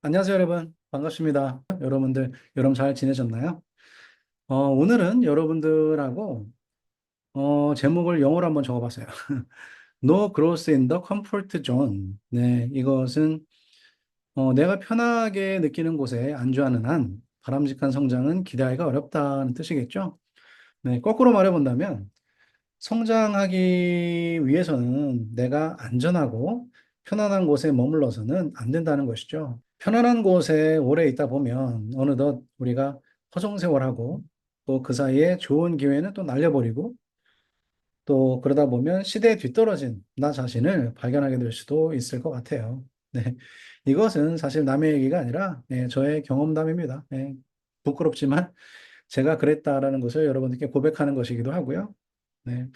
안녕하세요, 여러분. 반갑습니다. 여러분들, 여러분 잘 지내셨나요? 오늘은 여러분들하고, 제목을 영어로 한번 적어봤어요. No growth in the comfort zone. 네, 이것은, 내가 편하게 느끼는 곳에 안주하는 한, 바람직한 성장은 기대하기가 어렵다는 뜻이겠죠? 네, 거꾸로 말해본다면, 성장하기 위해서는 내가 안전하고 편안한 곳에 머물러서는 안 된다는 것이죠. 편안한 곳에 오래 있다 보면 어느덧 우리가 허송세월하고 또 그 사이에 좋은 기회는 또 날려버리고 또 그러다 보면 시대에 뒤떨어진 나 자신을 발견하게 될 수도 있을 것 같아요. 네. 이것은 사실 남의 얘기가 아니라 저의 경험담입니다. 부끄럽지만 제가 그랬다라는 것을 여러분들께 고백하는 것이기도 하고요. 네.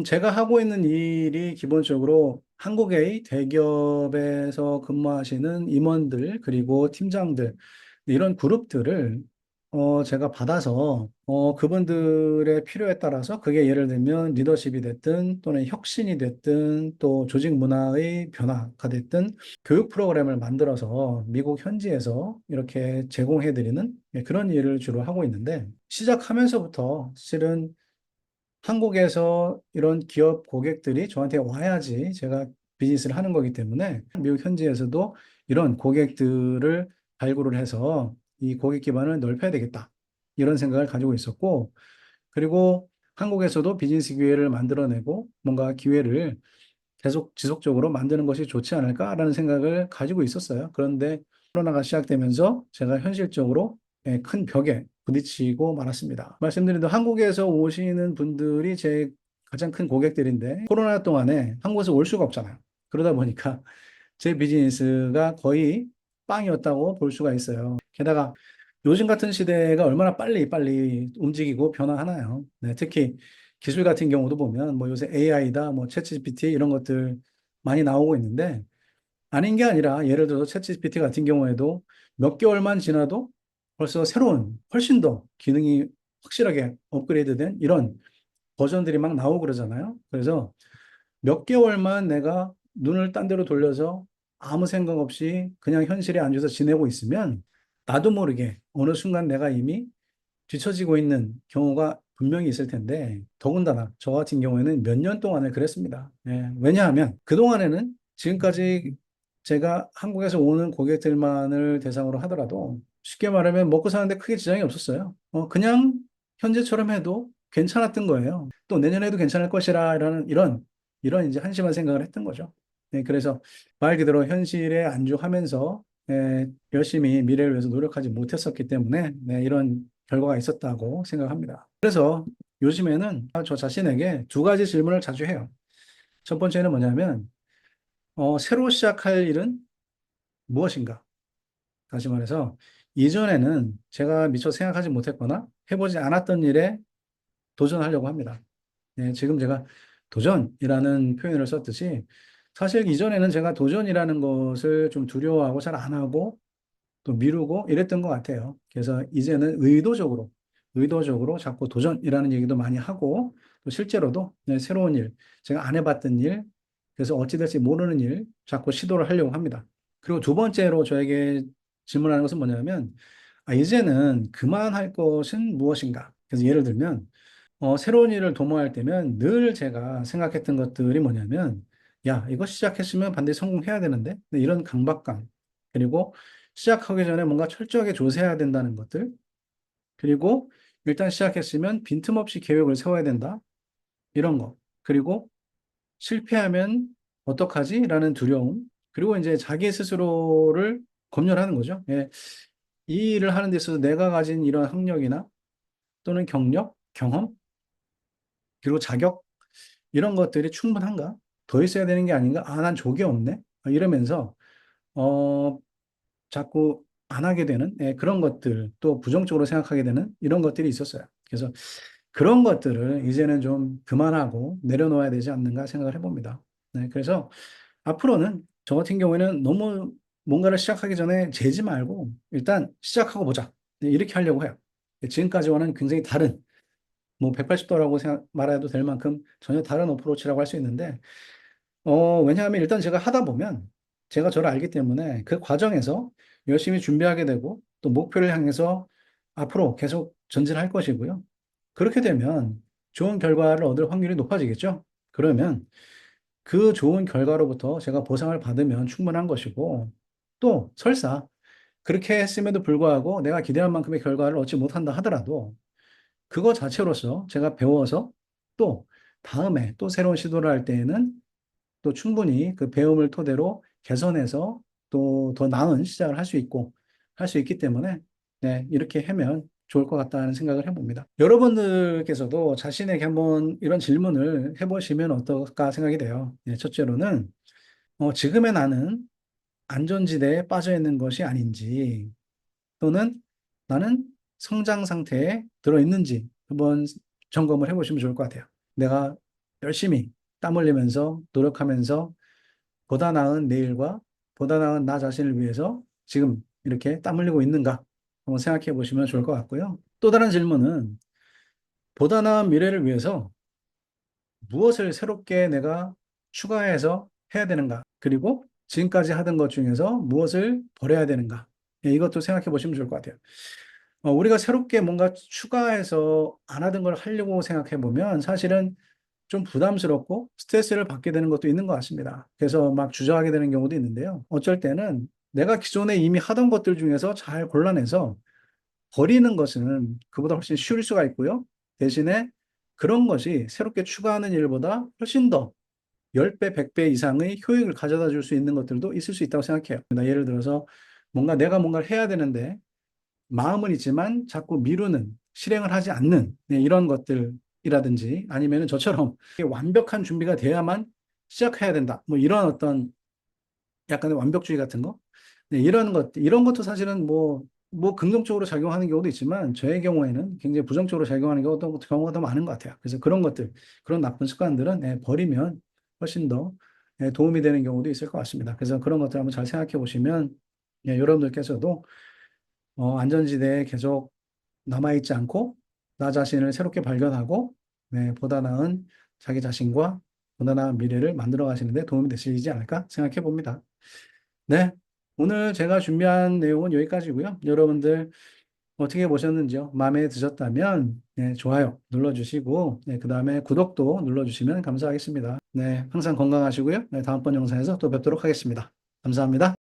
제가 하고 있는 일이 기본적으로 한국의 대기업에서 근무하시는 임원들, 그리고 팀장들, 이런 그룹들을 제가 받아서 그분들의 필요에 따라서 그게 예를 들면 리더십이 됐든 또는 혁신이 됐든 또 조직 문화의 변화가 됐든 교육 프로그램을 만들어서 미국 현지에서 이렇게 제공해드리는 그런 일을 주로 하고 있는데 시작하면서부터 실은 한국에서 이런 기업 고객들이 저한테 와야지 제가 비즈니스를 하는 거기 때문에 미국 현지에서도 이런 고객들을 발굴을 해서 이 고객 기반을 넓혀야 되겠다. 이런 생각을 가지고 있었고, 그리고 한국에서도 비즈니스 기회를 만들어내고 뭔가 기회를 계속 지속적으로 만드는 것이 좋지 않을까라는 생각을 가지고 있었어요. 그런데 코로나가 시작되면서 제가 현실적으로 큰 벽에 부딪히고 말았습니다. 말씀드린 대로 한국에서 오시는 분들이 제 가장 큰 고객들인데 코로나 동안에 한국에서 올 수가 없잖아요. 그러다 보니까 제 비즈니스가 거의 빵이었다고 볼 수가 있어요. 게다가 요즘 같은 시대가 얼마나 빨리 움직이고 변화하나요? 네, 특히 기술 같은 경우도 보면 뭐 요새 AI다, 뭐 챗GPT 이런 것들 많이 나오고 있는데 아닌 게 아니라 예를 들어서 챗GPT 같은 경우에도 몇 개월만 지나도 벌써 새로운 훨씬 더 기능이 확실하게 업그레이드된 이런 버전들이 막 나오고 그러잖아요. 그래서 몇 개월만 내가 눈을 딴 데로 돌려서 아무 생각 없이 그냥 현실에 앉아서 지내고 있으면 나도 모르게 어느 순간 내가 이미 뒤처지고 있는 경우가 분명히 있을 텐데 더군다나 저 같은 경우에는 몇 년 동안을 그랬습니다. 왜냐하면 그동안에는 지금까지 제가 한국에서 오는 고객들만을 대상으로 하더라도 쉽게 말하면 먹고 사는데 크게 지장이 없었어요. 그냥 현재처럼 해도 괜찮았던 거예요. 또 내년에도 괜찮을 것이라는 이런 이제 한심한 생각을 했던 거죠. 그래서 말 그대로 현실에 안주하면서 열심히 미래를 위해서 노력하지 못했었기 때문에 이런 결과가 있었다고 생각합니다. 그래서 요즘에는 저 자신에게 두 가지 질문을 자주 해요. 첫 번째는 뭐냐면, 새로 시작할 일은 무엇인가? 다시 말해서, 이전에는 제가 미처 생각하지 못했거나 해보지 않았던 일에 도전하려고 합니다. 지금 제가 도전이라는 표현을 썼듯이, 사실 이전에는 제가 도전이라는 것을 좀 두려워하고 잘 안 하고 또 미루고 이랬던 것 같아요. 그래서 이제는 의도적으로 자꾸 도전이라는 얘기도 많이 하고 또 실제로도 새로운 일, 제가 안 해봤던 일, 그래서 어찌 될지 모르는 일 자꾸 시도를 하려고 합니다. 그리고 두 번째로 저에게 질문하는 것은 뭐냐면, 이제는 그만할 것은 무엇인가? 그래서 예를 들면, 새로운 일을 도모할 때면 늘 제가 생각했던 것들이 뭐냐면, 야, 이거 시작했으면 반드시 성공해야 되는데, 이런 강박감, 그리고 시작하기 전에 뭔가 철저하게 조사해야 된다는 것들, 그리고 일단 시작했으면 빈틈없이 계획을 세워야 된다, 이런 거, 그리고 실패하면 어떡하지? 라는 두려움, 그리고 이제 자기 스스로를 검열하는 거죠. 이 일을 하는 데 있어서 내가 가진 이런 학력이나 또는 경력, 경험, 그리고 자격, 이런 것들이 충분한가? 더 있어야 되는 게 아닌가? 난 저게 없네? 이러면서, 어, 자꾸 안 하게 되는 그런 것들, 또 부정적으로 생각하게 되는 이런 것들이 있었어요. 그래서 그런 것들을 이제는 좀 그만하고 내려놓아야 되지 않는가 생각을 해봅니다. 그래서 앞으로는 저 같은 경우에는 너무 뭔가를 시작하기 전에 재지 말고 일단 시작하고 보자. 이렇게 하려고 해요. 지금까지와는 굉장히 다른, 뭐 180도라고 말해도 될 만큼 전혀 다른 어프로치라고 할 수 있는데, 왜냐하면 일단 제가 하다 보면 제가 저를 알기 때문에 그 과정에서 열심히 준비하게 되고 또 목표를 향해서 앞으로 계속 전진할 것이고요. 그렇게 되면 좋은 결과를 얻을 확률이 높아지겠죠. 그러면 그 좋은 결과로부터 제가 보상을 받으면 충분한 것이고 또 설사 그렇게 했음에도 불구하고 내가 기대한 만큼의 결과를 얻지 못한다 하더라도 그거 자체로서 제가 배워서 또 다음에 또 새로운 시도를 할 때에는 또 충분히 그 배움을 토대로 개선해서 또 더 나은 시작을 할 수 있고 할 수 있기 때문에 네, 이렇게 하면 좋을 것 같다는 생각을 해봅니다. 여러분들께서도 자신에게 한번 이런 질문을 해보시면 어떨까 생각이 돼요. 네, 첫째로는 지금의 나는 안전지대에 빠져 있는 것이 아닌지 또는 나는 성장 상태에 들어있는지 한번 점검을 해보시면 좋을 것 같아요. 내가 열심히 땀 흘리면서 노력하면서 보다 나은 내일과 보다 나은 나 자신을 위해서 지금 이렇게 땀 흘리고 있는가 한번 생각해 보시면 좋을 것 같고요. 또 다른 질문은 보다 나은 미래를 위해서 무엇을 새롭게 내가 추가해서 해야 되는가? 그리고 지금까지 하던 것 중에서 무엇을 버려야 되는가? 예, 이것도 생각해 보시면 좋을 것 같아요. 우리가 새롭게 뭔가 추가해서 안 하던 걸 하려고 생각해 보면 사실은 좀 부담스럽고 스트레스를 받게 되는 것도 있는 것 같습니다. 그래서 막 주저하게 되는 경우도 있는데요. 어쩔 때는 내가 기존에 이미 하던 것들 중에서 잘 골라내서 버리는 것은 그보다 훨씬 쉬울 수가 있고요. 대신에 그런 것이 새롭게 추가하는 일보다 훨씬 더 10배, 100배 이상의 효익을 가져다 줄 수 있는 것들도 있을 수 있다고 생각해요. 예를 들어서 뭔가 내가 뭔가를 해야 되는데 마음은 있지만 자꾸 미루는, 실행을 하지 않는 네, 이런 것들이라든지 아니면은 저처럼 완벽한 준비가 돼야만 시작해야 된다. 뭐 이런 어떤 약간의 완벽주의 같은 거. 네, 이런 것, 이런 것도 사실은 뭐 긍정적으로 작용하는 경우도 있지만 저의 경우에는 굉장히 부정적으로 작용하는 경우가 더 많은 것 같아요. 그래서 그런 것들, 그런 나쁜 습관들은 버리면 훨씬 더 도움이 되는 경우도 있을 것 같습니다. 그래서 그런 것들 한번 잘 생각해 보시면 여러분들께서도 안전지대에 계속 남아있지 않고 나 자신을 새롭게 발견하고 네, 보다 나은 자기 자신과 보다 나은 미래를 만들어 가시는 데 도움이 되시지 않을까 생각해 봅니다. 네. 오늘 제가 준비한 내용은 여기까지고요. 여러분들 어떻게 보셨는지요? 마음에 드셨다면 네, 좋아요 눌러주시고 네, 그다음에 구독도 눌러주시면 감사하겠습니다. 네, 항상 건강하시고요. 네, 다음번 영상에서 또 뵙도록 하겠습니다. 감사합니다.